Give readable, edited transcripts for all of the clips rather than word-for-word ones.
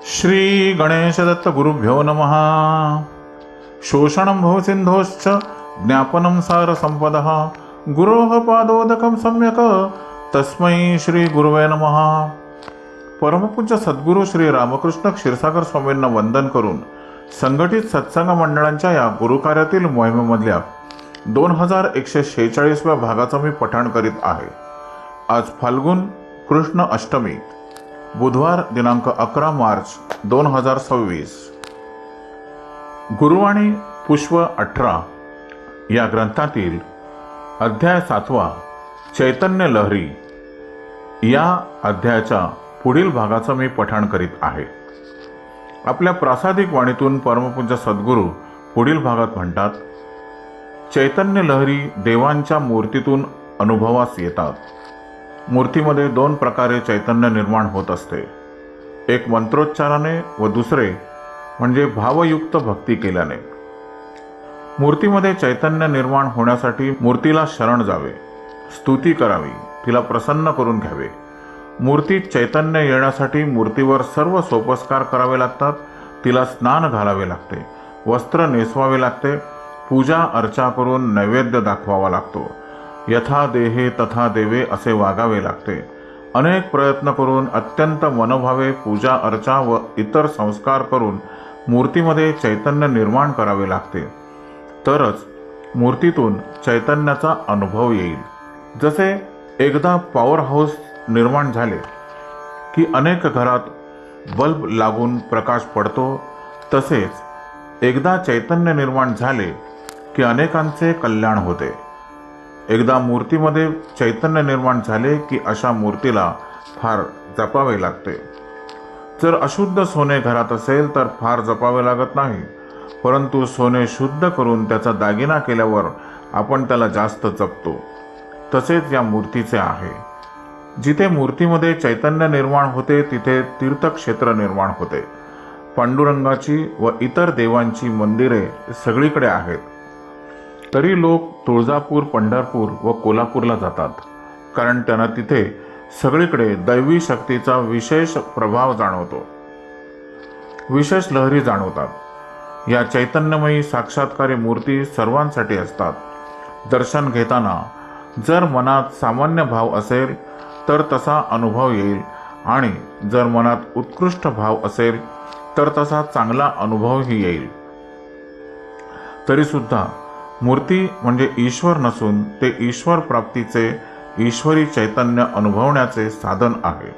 श्री गणेशदत्त गुरुभ्यो नमः. शोषणं भवसिन्धोश्च ज्ञापनं सारसम्पदः गुरोः पादोदकं सम्यक् तस्मै श्री गुरुवे नमः. परमपूज्य सद्गुरू श्री रामकृष्ण क्षीरसागर स्वामींना वंदन करून संघटित सत्संग मंडळांच्या या गुरुकार्यातील मोहिमेमधल्या 2146व्या भागाचा मी पठण करीत आहे. आज फाल्गुन कृष्ण अष्टमी, बुधवार दिनांक 11 मार्च 2026. गुरुवाणी पुष्प 18 या ग्रंथातील अध्याय 7 चैतन्य लहरी या अध्यायाच्या पुढील भागाचं मी पठण करीत आहे. आपल्या प्रासादिक वाणीतून परमपूज्य सद्गुरू पुढील भागात म्हणतात, चैतन्य लहरी देवांच्या मूर्तीतून अनुभवास येतात. मूर्तीमध्ये 2 प्रकारे चैतन्य निर्माण होत असते. एक मंत्रोच्चाराने व दुसरे म्हणजे भावयुक्त भक्ती केल्याने. मूर्तीमध्ये चैतन्य निर्माण होण्यासाठी मूर्तीला शरण जावे, स्तुती करावी, तिला प्रसन्न करून घ्यावे. मूर्तीत चैतन्य येण्यासाठी मूर्तीवर सर्व सोपस्कार करावे लागतात. तिला स्नान घालावे लागते, वस्त्र नेसवावे लागते, पूजा अर्चा करून नैवेद्य दाखवावा लागतो. यथा देहे तथा देवे असे वागावे लागते. अनेक प्रयत्न करून अत्यंत मनोभावे पूजा अर्चा व इतर संस्कार करून मूर्तीमध्ये चैतन्य निर्माण करावे लागते. तरच मूर्तीतून चैतन्याचा अनुभव येईल. जसे एकदा पॉवर हाऊस निर्माण झाले की अनेक घरात बल्ब लागून प्रकाश पडतो, तसेच एकदा चैतन्य निर्माण झाले की अनेकांचे कल्याण होते. एकदा मूर्तीमध्ये चैतन्य निर्माण झाले की अशा मूर्तीला फार जपावे लागते. जर अशुद्ध सोने घरात असेल तर फार जपावे लागत नाही, परंतु सोने शुद्ध करून त्याचा दागिना केल्यावर आपण त्याला जास्त जपतो. तसेच या मूर्तीचे आहे. जिथे मूर्तीमध्ये चैतन्य निर्माण होते तिथे तीर्थक्षेत्र निर्माण होते. पांडुरंगाची व इतर देवांची मंदिरे सगळीकडे आहेत. तरी लोक तुळजापूर, पंढरपूर व कोल्हापूरला जातात, कारण त्यांना तिथे सगळीकडे दैवी शक्तीचा विशेष प्रभाव जाणवतो, विशेष लहरी जाणवतात. या चैतन्यमयी साक्षात्कारी मूर्ती सर्वांसाठी असतात. दर्शन घेताना जर मनात सामान्य भाव असेल तर तसा अनुभव येईल, आणि जर मनात उत्कृष्ट भाव असेल तर तसा चांगला अनुभवही येईल. तरीसुद्धा मूर्ती म्हणजे ईश्वर नसून ते ईश्वर प्राप्तीचे, ईश्वरी चैतन्य अनुभवण्याचे साधन आहे.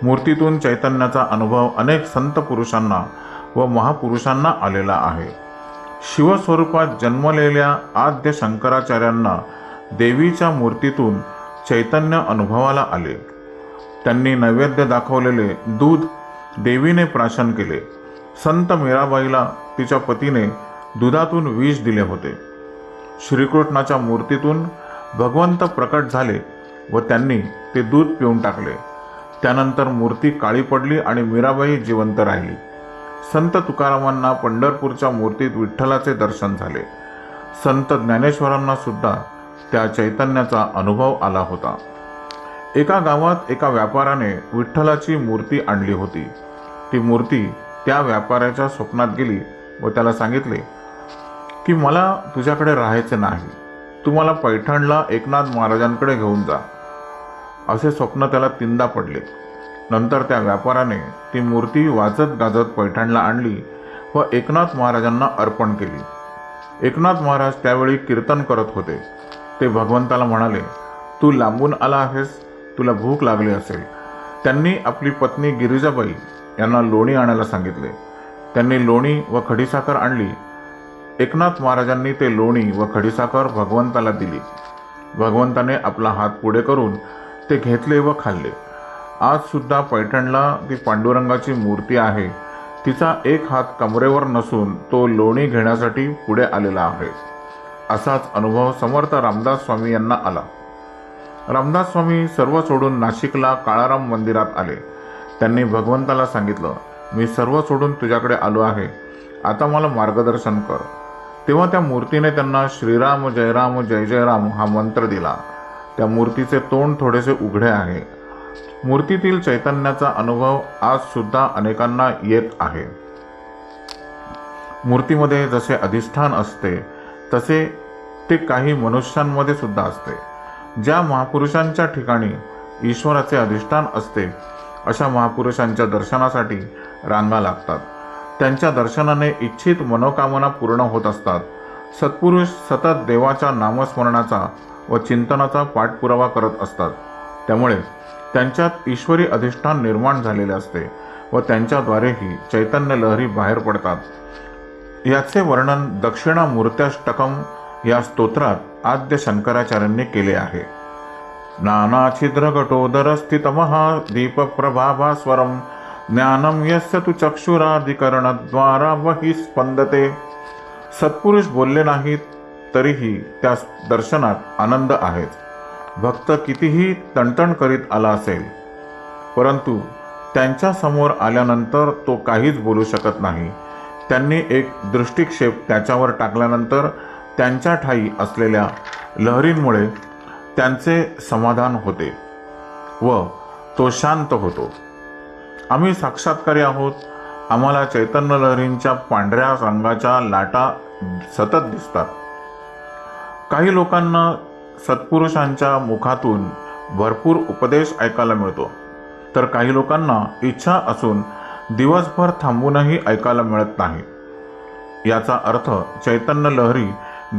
मूर्तीतून चैतन्याचा अनुभव अनेक संत पुरुषांना व महापुरुषांना आलेला आहे. शिवस्वरूपात जन्मलेल्या आद्य शंकराचार्यांना देवीच्या मूर्तीतून चैतन्य अनुभवाला आले. त्यांनी नैवेद्य दाखवलेले दूध देवीने प्राशन केले. संत मीराबाईला तिच्या पतीने दुधातून विष दिले होते. श्रीकृष्णाच्या मूर्तीतून भगवंत प्रकट झाले व त्यांनी ते दूध पिऊन टाकले. त्यानंतर मूर्ती काळी पडली आणि मीराबाई जिवंत राहिली. संत तुकारामांना पंढरपूरच्या मूर्तीत विठ्ठलाचे दर्शन झाले. संत ज्ञानेश्वरांना सुद्धा त्या चैतन्याचा अनुभव आला होता. एका गावात एका व्यापाऱ्याने विठ्ठलाची मूर्ती आणली होती. ती मूर्ती त्या व्यापाऱ्याच्या स्वप्नात गेली व त्याला सांगितले की मला तुझ्याकडे राहायचे नाही, तू मला पैठणला एकनाथ महाराजांकडे घेऊन जा. असे स्वप्न त्याला 3दा पडले. नंतर त्या व्यापाऱ्याने ती मूर्ती वाजत गाजत पैठणला आणली व एकनाथ महाराजांना अर्पण केली. एकनाथ महाराज त्यावेळी कीर्तन करत होते. ते भगवंताला म्हणाले, तू लांबून आला आहेस, तुला भूक लागली असेल. त्यांनी आपली पत्नी गिरिजाबाई यांना लोणी आणायला सांगितले. त्यांनी लोणी व खडीसाखर आणली. एकनाथ महाराजांनी ते लोणी व खडीसाखर भगवंताला दिली. भगवंताने आपला हात पुढे करून ते घेतले व खाल्ले. आज सुद्धा पैठणला ती पांडुरंगाची मूर्ती आहे. तिचा एक हात कमरेवर नसून तो लोणी घेण्यासाठी पुढे आलेला आहे. असाच अनुभव समर्थ रामदास स्वामी यांना आला. रामदास स्वामी सर्व सोडून नाशिकला काळाराम मंदिरात आले. त्यांनी भगवंताला सांगितलं, मी सर्व सोडून तुझ्याकडे आलो आहे, आता मला मार्गदर्शन कर. तेव्हा त्या मूर्तीने त्यांना श्रीराम जय राम जय जय राम हा मंत्र दिला. त्या मूर्तीचे तोंड थोडेसे उघडे आहे. मूर्तीतील चैतन्याचा अनुभव आज सुद्धा अनेकांना येत आहे. मूर्तीमध्ये जसे अधिष्ठान असते तसे ते काही मनुष्यांमध्ये सुद्धा असते. ज्या महापुरुषांच्या ठिकाणी ईश्वराचे अधिष्ठान असते अशा महापुरुषांच्या दर्शनासाठी रांगा लागतात. त्यांच्या दर्शनाने इच्छित मनोकामना पूर्ण होत असतात. सत्पुरुष सतत देवाच्या नामस्मरणाचा व चिंतनाचा पाठपुरावा करत असतात. त्यामुळे त्यांच्यात ईश्वरी अधिष्ठान निर्माण झालेले असते व त्यांच्याद्वारेही चैतन्य लहरी बाहेर पडतात. याचे वर्णन दक्षिणामूर्त्याष्टकम या स्तोत्रात आद्य शंकराचार्यांनी केले आहे. नाना छिद्रघटोदर स्थित महादीपप्रभाभास्वरम ज्ञानम यस्य तु चक्षुराधिकरणद्वारा वही स्पंदते. सत्पुरुष बोलले नाहीत तरीही त्या दर्शनात आनंद आहेच. भक्त कितीही तणतण करीत आला असेल परंतु त्यांच्या समोर आल्यानंतर तो काहीच बोलू शकत नाही. त्यांनी एक दृष्टिक्षेप त्याच्यावर टाकल्यानंतर त्यांच्या ठायी असलेल्या लहरींमुळे त्यांचे समाधान होते व तो शांत होतो. आम्ही साक्षात्कारी आहोत. आम्हाला चैतन्य लहरींच्या पांढऱ्या रंगाच्या लाटा सतत दिसतात. काही लोकांना सत्पुरुषांच्या मुखातून भरपूर उपदेश ऐकायला मिळतो तर काही लोकांना इच्छा असून दिवसभर थांबूनही ऐकायला मिळत नाही. याचा अर्थ चैतन्य लहरी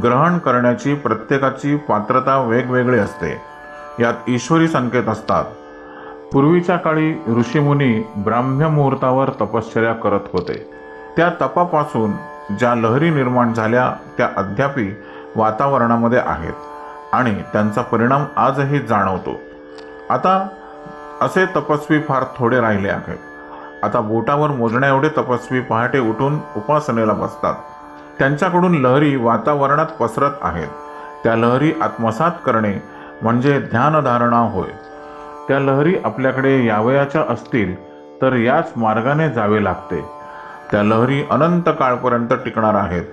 ग्रहण करण्याची प्रत्येकाची पात्रता वेगवेगळी असते. यात ईश्वरी संकेत असतात. पूर्वीच्या काळी ऋषीमुनी ब्राह्म्य मुहूर्तावर तपश्चर्या करत होते. त्या तपापासून ज्या लहरी निर्माण झाल्या त्या अद्यापि वातावरणामध्ये आहेत आणि त्यांचा परिणाम आजही जाणवतो. आता असे तपस्वी फार थोडे राहिले आहेत. आता बोटावर मोजण्या एवढे तपस्वी पहाटे उठून उपासनेला बसतात. त्यांच्याकडून लहरी वातावरणात पसरत आहेत. त्या लहरी आत्मसात करणे म्हणजे ध्यानधारणा होय. त्या लहरी आपल्याकडे यावयाच्या असतील तर याच मार्गाने जावे लागते. त्या लहरी अनंत काळपर्यंत टिकणार आहेत.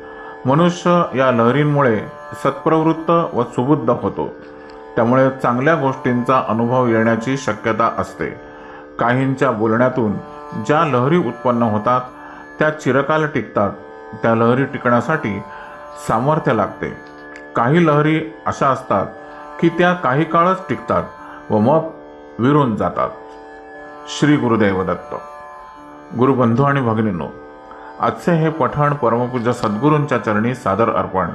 मनुष्य या लहरींमुळे सत्प्रवृत्त व सुबुद्ध होतो. त्यामुळे चांगल्या गोष्टींचा अनुभव येण्याची शक्यता असते. काहींच्या बोलण्यातून ज्या लहरी उत्पन्न होतात त्या चिरकाल टिकतात. त्या लहरी टिकण्यासाठी सामर्थ्य लागते. काही लहरी अशा असतात की त्या काही काळच टिकतात व मग विरून जातात. श्री गुरुदेव दत्त. गुरुबंधू आणि भगिनींनो, आजचे हे पठण परमपूज्य सद्गुरूंच्या चरणी सादर अर्पण.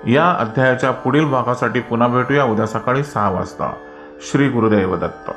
या अध्यायाच्या पुढील भागासाठी पुन्हा भेटूया उद्या सकाळी 6 वाजता. श्री गुरुदेव दत्त.